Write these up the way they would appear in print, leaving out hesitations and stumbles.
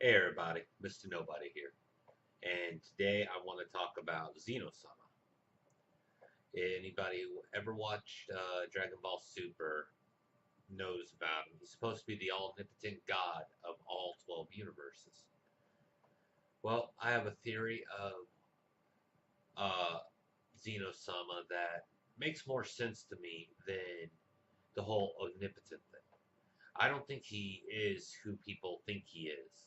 Hey everybody, Mr. Nobody here, and today I want to talk about Zeno. Anybody who ever watched Dragon Ball Super knows about him. He's supposed to be the omnipotent god of all 12 universes. Well, I have a theory of uh, Zeno that makes more sense to me than the whole omnipotent thing. I don't think he is who people think he is.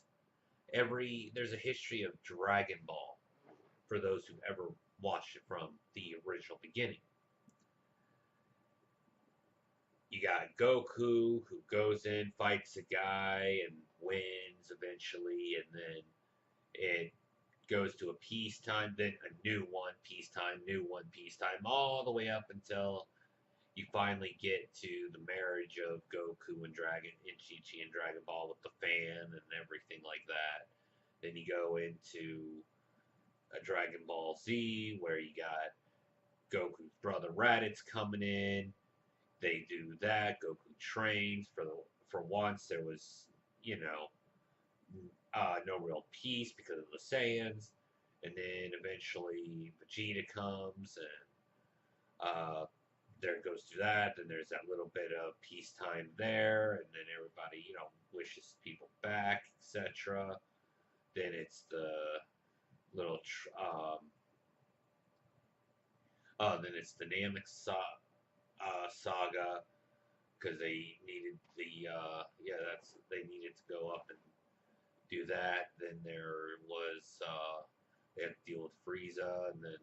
There's a history of Dragon Ball for those who ever watched it from the original beginning. You got Goku who goes in, fights a guy, and wins eventually, and then it goes to a peacetime, then a new one, peacetime, all the way up until you finally get to the marriage of Goku and Chi and Dragon Ball with the fan and everything like that. Then you go into a Dragon Ball Z where you got Goku's brother Raditz coming in. They do that. Goku trains for once. There was no real peace because of the Saiyans, and then eventually Vegeta comes and there goes through that. Then there's that little bit of peacetime there, and then everybody wishes people back, etc. Then it's the little then it's the saga because they needed they needed to go up and do that. Then there was they had to deal with Frieza and then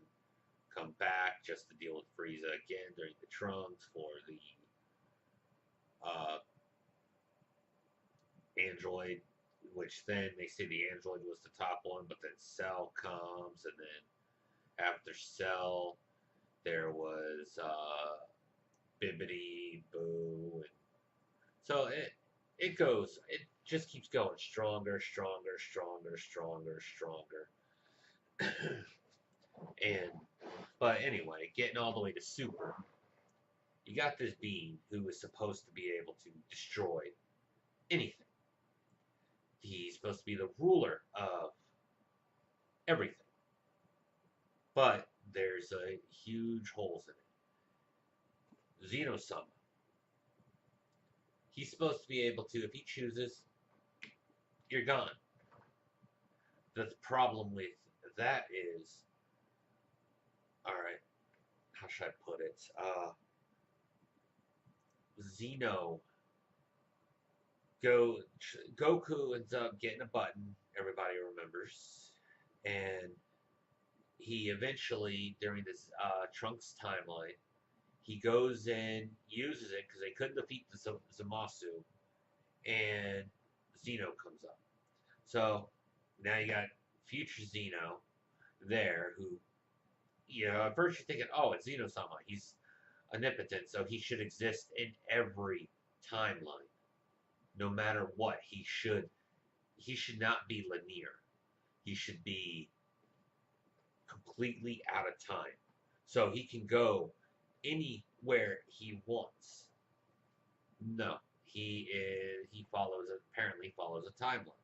come back just to deal with Frieza again during the Trunks for the uh, android, which then they say the android was the top one, but then Cell comes, and then after Cell there was Bibbidi Boo, and so it just keeps going stronger, stronger, stronger, stronger, stronger. And but anyway, getting all the way to Super, you got this being who is supposed to be able to destroy anything. He's supposed to be the ruler of everything. But there's a huge holes in it. Zeno, he's supposed to be able to, if he chooses, you're gone. The problem with that is, all right, how should I put it? Zeno, Goku ends up getting a button. Everybody remembers, and he eventually, during this Trunks timeline, he goes in, uses it because they couldn't defeat the Zamasu, and Zeno comes up. So now you got future Zeno there, who at first you're thinking, oh, it's Zeno-sama. He's omnipotent, so he should exist in every timeline, no matter what. He should not be linear. He should be completely out of time, so he can go anywhere he wants. No, he follows a timeline.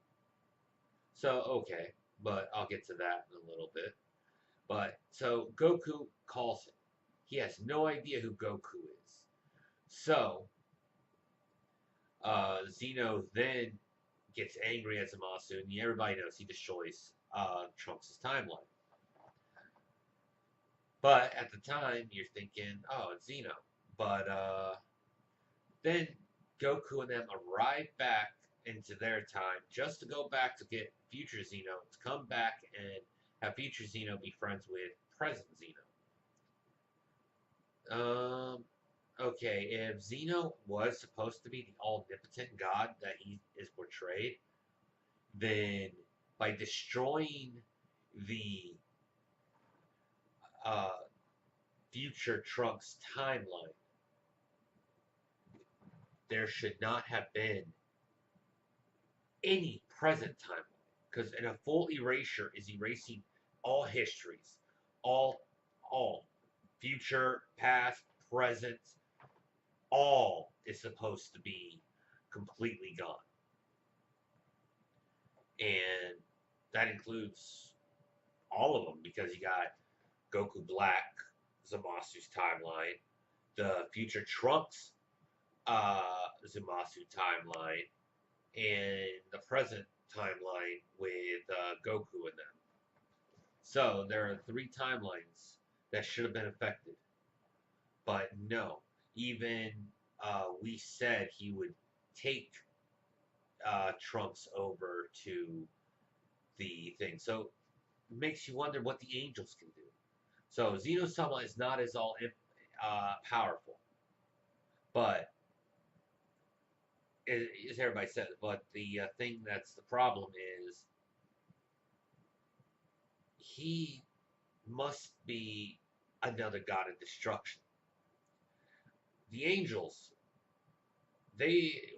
So okay, but I'll get to that in a little bit. But so Goku calls him. He has no idea who Goku is. So Zeno then gets angry at Zamasu, and everybody knows he destroys Trunks' timeline. But at the time, you're thinking, oh, it's Zeno. But then Goku and them arrive back into their time just to go back to get future Zeno, to come back and have future Zeno be friends with present Zeno. Okay, if Zeno was supposed to be the omnipotent god that he is portrayed, then by destroying the uh, future Trunks timeline, there should not have been any present timeline. Because in a full erasure is erasing all histories, all, all, future, past, present, all is supposed to be completely gone. and that includes all of them because you got Goku Black, Zamasu's timeline, the future Trunks Zamasu timeline, and the present timeline with Goku in them. So there are three timelines that should have been affected, but no. Even we said he would take Trunks over to the thing. So it makes you wonder what the angels can do. So Zeno's timeline is not as all powerful, but as everybody says, but the thing that's the problem is he must be another god of destruction. The angels,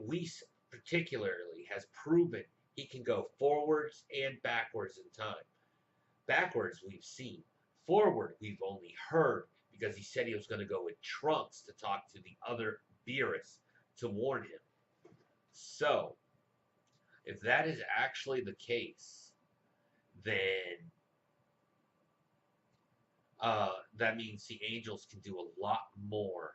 Whis particularly has proven he can go forwards and backwards in time. Backwards we've seen. Forward we've only heard because he said he was going to go with Trunks to talk to the other Beerus to warn him. So, if that is actually the case, then that means the angels can do a lot more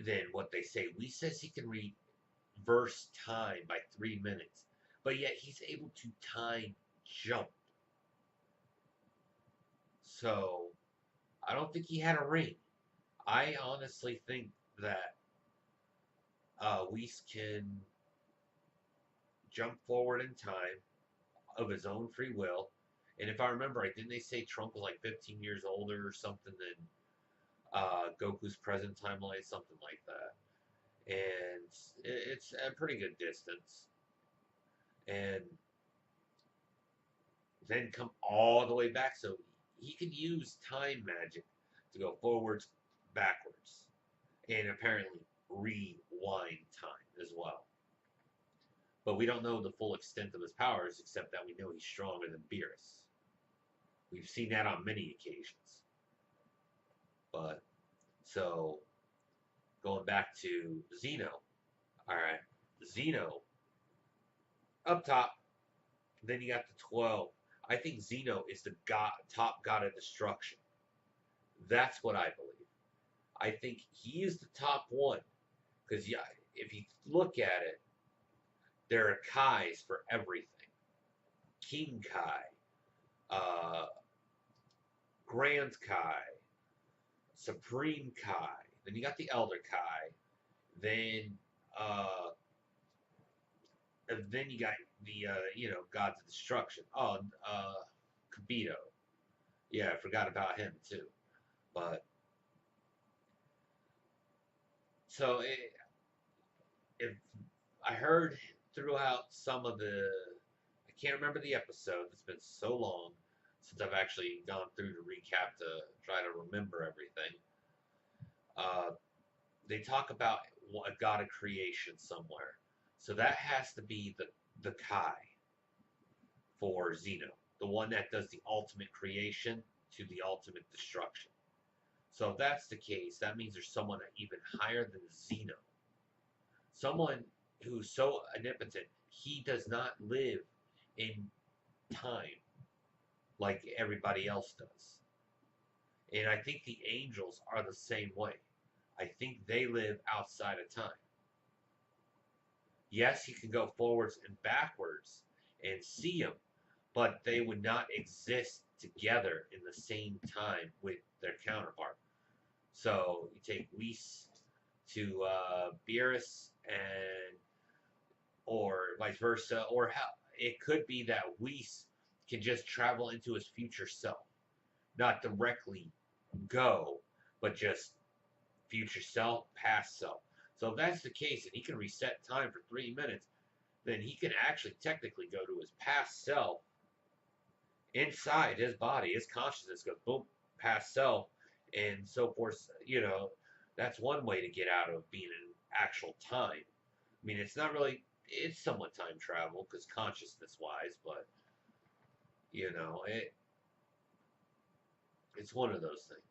than what they say. We says he can reverse time by 3 minutes, but yet he's able to time jump. So I don't think he had a ring. I honestly think that Whis can jump forward in time of his own free will. And if I remember right, didn't they say Trump was like 15 years older or something than Goku's present timeline, something like that? And it's a pretty good distance. And then come all the way back. So he can use time magic to go forwards, backwards, and apparently rewind time as well. But we don't know the full extent of his powers, except that we know he's stronger than Beerus. We've seen that on many occasions. But so going back to Zeno, all right, Zeno up top. Then you got the 12. I think Zeno is the top god of destruction. That's what I believe. I think he is the top one because yeah, if you look at it, there are Kais for everything. King Kai, uh, Grand Kai, Supreme Kai. Then you got the Elder Kai. Then then you got the gods of destruction. Oh, Kibito. Yeah, I forgot about him too. But so if I heard throughout some of the, I can't remember the episode. It's been so long since I've actually gone through to recap to try to remember everything. They talk about a god of creation somewhere. So that has to be the Kai for Zeno, the one that does the ultimate creation to the ultimate destruction. So if that's the case, that means there's someone even higher than Zeno. Someone who's so omnipotent, he does not live in time like everybody else does. And I think the angels are the same way. I think they live outside of time. Yes, you can go forwards and backwards and see them, but they would not exist together in the same time with their counterpart. So you take Whis to Beerus and or vice versa, or how it could be that Whis can just travel into his future self, not directly go, but just future self, past self. So if that's the case, and he can reset time for 3 minutes, then he can actually technically go to his past self inside his body, his consciousness goes boom, past self, and so forth. That's one way to get out of being in actual time. I mean, it's not really, it's somewhat time travel because consciousness wise, but it's one of those things.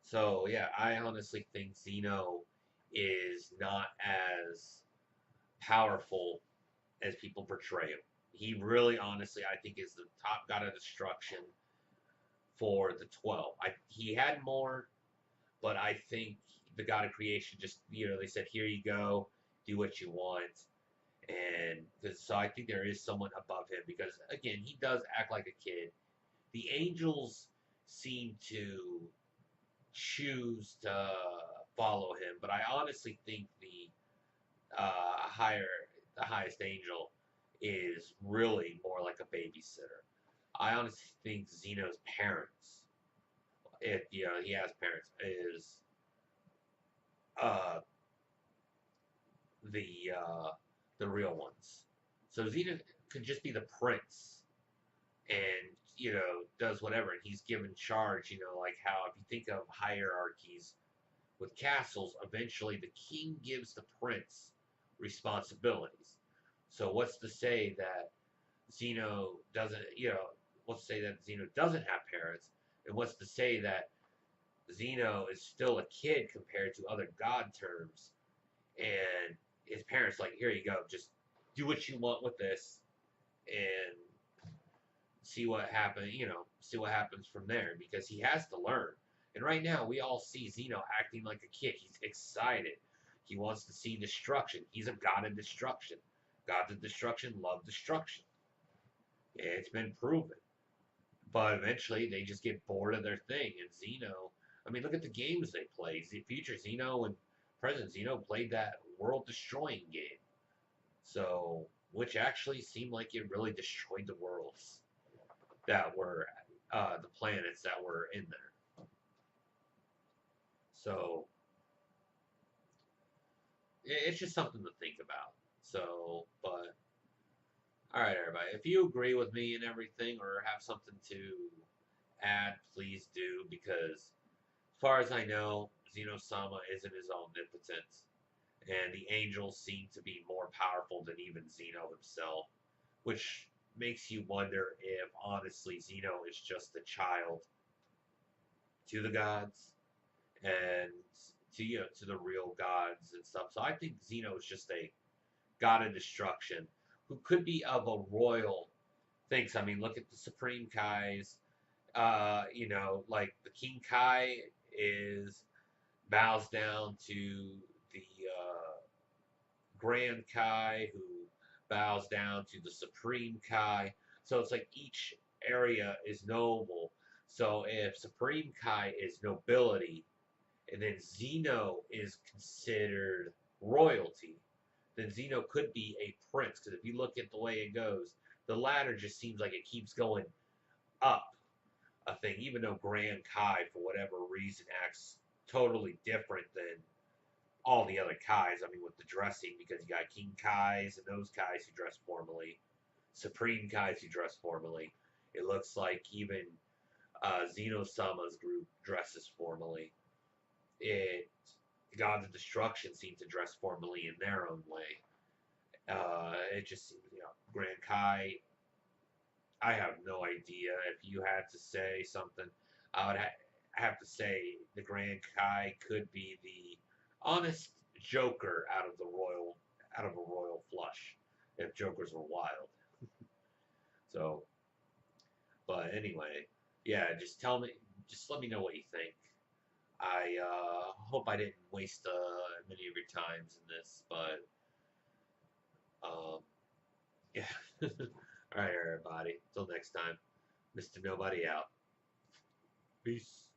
So yeah, I honestly think Zeno is not as powerful as people portray him. He really, honestly, I think is the top god of destruction for the 12. He had more, but I think the god of creation just, they said, here you go, do what you want. And so I think there is someone above him because, again, he does act like a kid. The angels seem to choose to follow him, but I honestly think higher, the highest angel is really more like a babysitter. I honestly think Zeno's parents, if he has parents, is uh, the uh, the real ones. So Zeno could just be the prince, and does whatever, and he's given charge. Like how if you think of hierarchies with castles, eventually the king gives the prince responsibilities. So what's to say that Zeno doesn't, what's to say that Zeno doesn't have parents, and what's to say that Zeno is still a kid compared to other god terms, and his parents like, here you go, just do what you want with this, and see what happens from there because he has to learn. And right now, we all see Zeno acting like a kid. He's excited. He wants to see destruction. He's a god of destruction. Gods of destruction love destruction. It's been proven. But eventually, they just get bored of their thing. And Zeno, I mean, look at the games they play. Future Zeno and present Zeno played that world destroying game. So, which actually seemed like it really destroyed the worlds that were the planets that were in there. So it's just something to think about. So, but all right, everybody, if you agree with me and everything, or have something to add, please do. Because as far as I know, Xenosama isn't his omnipotent, and the angels seem to be more powerful than even Zeno himself, which makes you wonder if honestly Zeno is just a child to the gods and to the real gods and stuff. So I think Zeno is just a god of destruction who could be of a royal things. I mean, look at the Supreme Kais. Like the King Kai is bows down to the Grand Kai, who bows down to the Supreme Kai. So it's like each area is noble. So if Supreme Kai is nobility, and then Zeno is considered royalty, then Zeno could be a prince. Because if you look at the way it goes, the ladder just seems like it keeps going up a thing, even though Grand Kai, for whatever reason, acts totally different than all the other Kais. I mean, with the dressing, because you got King Kais and those Kais who dress formally, Supreme Kais who dress formally. It looks like even Zeno-sama's group dresses formally. It Gods of Destruction seem to dress formally in their own way. It just seems, Grand Kai. I have no idea. If you had to say something, I would have to say the Grand Kai could be the honest Joker out of a royal flush, if Jokers were wild. So, but anyway, yeah, just let me know what you think. I hope I didn't waste many of your times in this, but um, yeah. All right, everybody. Till next time, Mr. Nobody out. Peace.